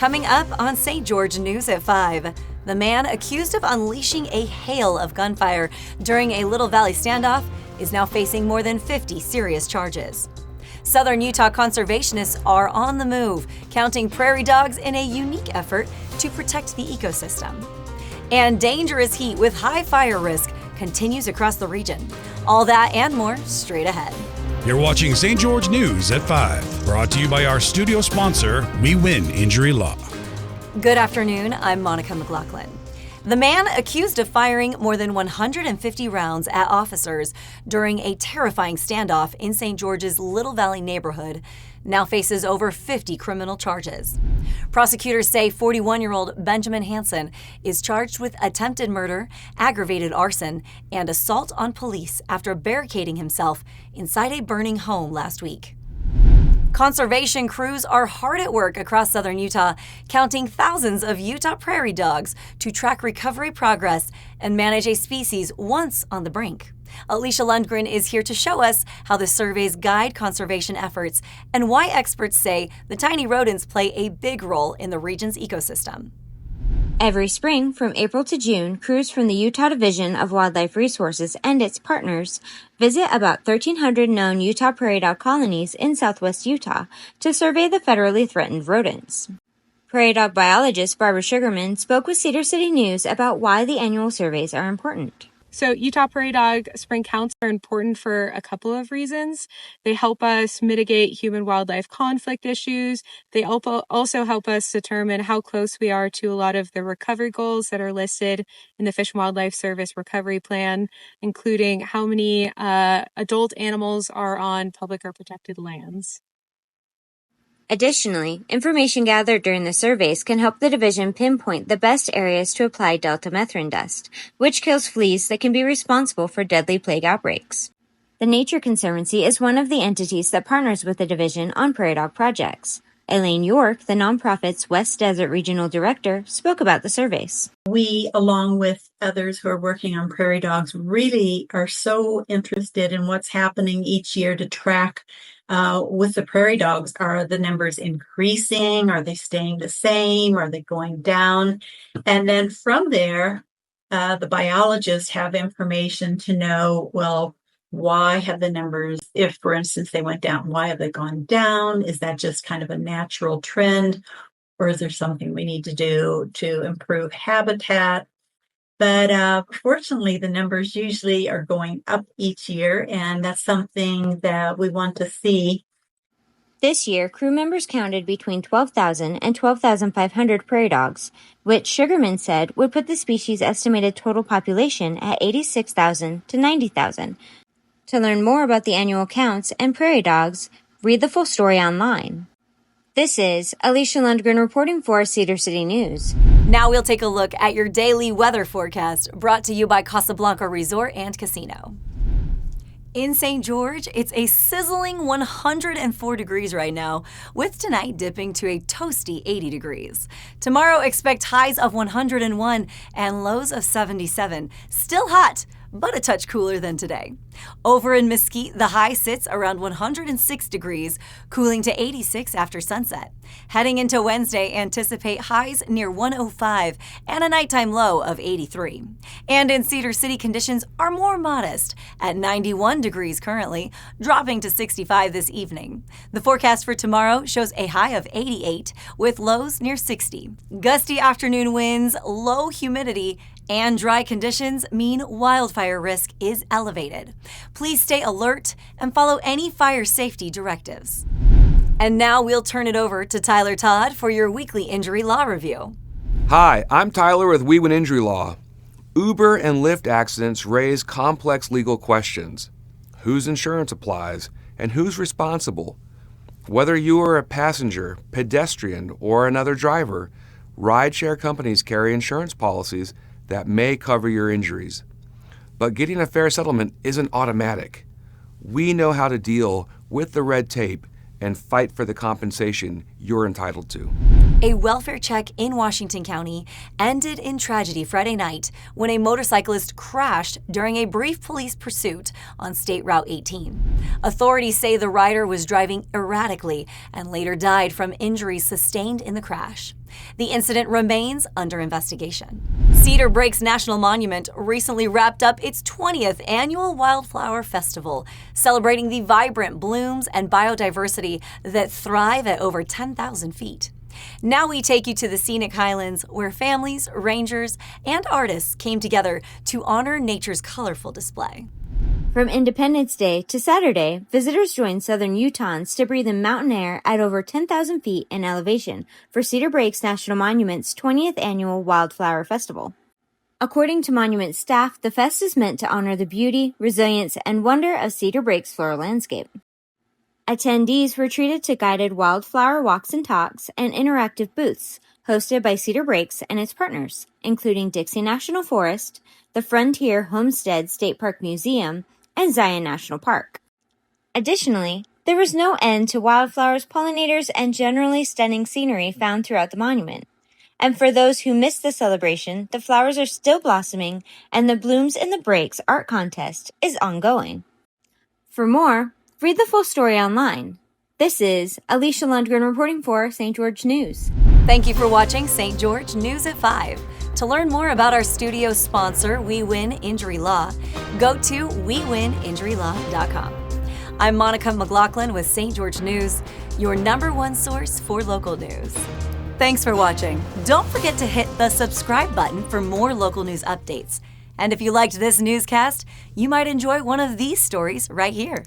Coming up on St. George News at 5, the man accused of unleashing a hail of gunfire during a Little Valley standoff is now facing more than 50 serious charges. Southern Utah conservationists are on the move, counting prairie dogs in a unique effort to protect the ecosystem. And dangerous heat with high fire risk continues across the region. All that and more straight ahead. You're watching St. George News at 5, brought to you by our studio sponsor, We Win Injury Law. Good afternoon, I'm Monica McLaughlin. The man accused of firing more than 150 rounds at officers during a terrifying standoff in St. George's Little Valley neighborhood now faces over 50 criminal charges. Prosecutors say 41-year-old Benjamin Hansen is charged with attempted murder, aggravated arson, and assault on police after barricading himself inside a burning home last week. Conservation crews are hard at work across southern Utah, counting thousands of Utah prairie dogs to track recovery progress and manage a species once on the brink. Alicia Lundgren is here to show us how the surveys guide conservation efforts and why experts say the tiny rodents play a big role in the region's ecosystem. Every spring, from April to June, crews from the Utah Division of Wildlife Resources and its partners visit about 1,300 known Utah prairie dog colonies in southwest Utah to survey the federally threatened rodents. Prairie dog biologist Barbara Sugarman spoke with Cedar City News about why the annual surveys are important. So Utah prairie dog spring counts are important for a couple of reasons. They help us mitigate human-wildlife conflict issues. They also help us determine how close we are to a lot of the recovery goals that are listed in the Fish and Wildlife Service recovery plan, including how many adult animals are on public or protected lands. Additionally, information gathered during the surveys can help the division pinpoint the best areas to apply delta methrin dust, which kills fleas that can be responsible for deadly plague outbreaks. The Nature Conservancy is one of the entities that partners with the division on prairie dog projects. Elaine York, the nonprofit's West Desert Regional Director, spoke about the surveys. We, along with others who are working on prairie dogs, really are so interested in what's happening each year to track with the prairie dogs. Are the numbers increasing? Are they staying the same? Are they going down? And then from there, the biologists have information to know, well, why have the numbers, if, for instance, they went down, why have they gone down? Is that just kind of a natural trend? Or is there something we need to do to improve habitat? But fortunately, the numbers usually are going up each year, and that's something that we want to see. This year, crew members counted between 12,000 and 12,500 prairie dogs, which Sugarman said would put the species' estimated total population at 86,000 to 90,000. To learn more about the annual counts and prairie dogs, read the full story online. This is Alicia Lundgren reporting for Cedar City News. Now we'll take a look at your daily weather forecast, brought to you by Casablanca Resort and Casino. In St. George, it's a sizzling 104 degrees right now, with tonight dipping to a toasty 80 degrees. Tomorrow, expect highs of 101 and lows of 77. Still hot, but a touch cooler than today. Over in Mesquite, the high sits around 106 degrees, cooling to 86 after sunset. Heading into Wednesday, anticipate highs near 105 and a nighttime low of 83. And in Cedar City, conditions are more modest at 91 degrees currently, dropping to 65 this evening. The forecast for tomorrow shows a high of 88 with lows near 60. Gusty afternoon winds, low humidity, and dry conditions mean wildfire risk is elevated. Please stay alert and follow any fire safety directives. And now we'll turn it over to Tyler Todd for your weekly injury law review. Hi, I'm Tyler with We Win Injury Law. Uber and Lyft accidents raise complex legal questions. Whose insurance applies and who's responsible? Whether you are a passenger, pedestrian, or another driver, rideshare companies carry insurance policies that may cover your injuries. But getting a fair settlement isn't automatic. We know how to deal with the red tape and fight for the compensation you're entitled to. A welfare check in Washington County ended in tragedy Friday night when a motorcyclist crashed during a brief police pursuit on State Route 18. Authorities say the rider was driving erratically and later died from injuries sustained in the crash. The incident remains under investigation. Cedar Breaks National Monument recently wrapped up its 20th annual Wildflower Festival, celebrating the vibrant blooms and biodiversity that thrive at over 10,000 feet. Now we take you to the scenic highlands where families, rangers, and artists came together to honor nature's colorful display. From Independence Day to Saturday, visitors joined Southern Utahns to breathe in mountain air at over 10,000 feet in elevation for Cedar Breaks National Monument's 20th annual Wildflower Festival. According to Monument staff, the fest is meant to honor the beauty, resilience, and wonder of Cedar Breaks' floral landscape. Attendees were treated to guided wildflower walks and talks and interactive booths hosted by Cedar Breaks and its partners, including Dixie National Forest, the Frontier Homestead State Park Museum, and Zion National Park. Additionally, there was no end to wildflowers, pollinators, and generally stunning scenery found throughout the monument. And for those who missed the celebration, the flowers are still blossoming and the Blooms in the Breaks art contest is ongoing. For more, read the full story online. This is Alicia Lundgren reporting for St. George News. Thank you for watching St. George News at 5. To learn more about our studio sponsor, We Win Injury Law, go to WeWinInjuryLaw.com. I'm Monica McLaughlin with St. George News, your #1 source for local news. Thanks for watching. Don't forget to hit the subscribe button for more local news updates. And if you liked this newscast, you might enjoy one of these stories right here.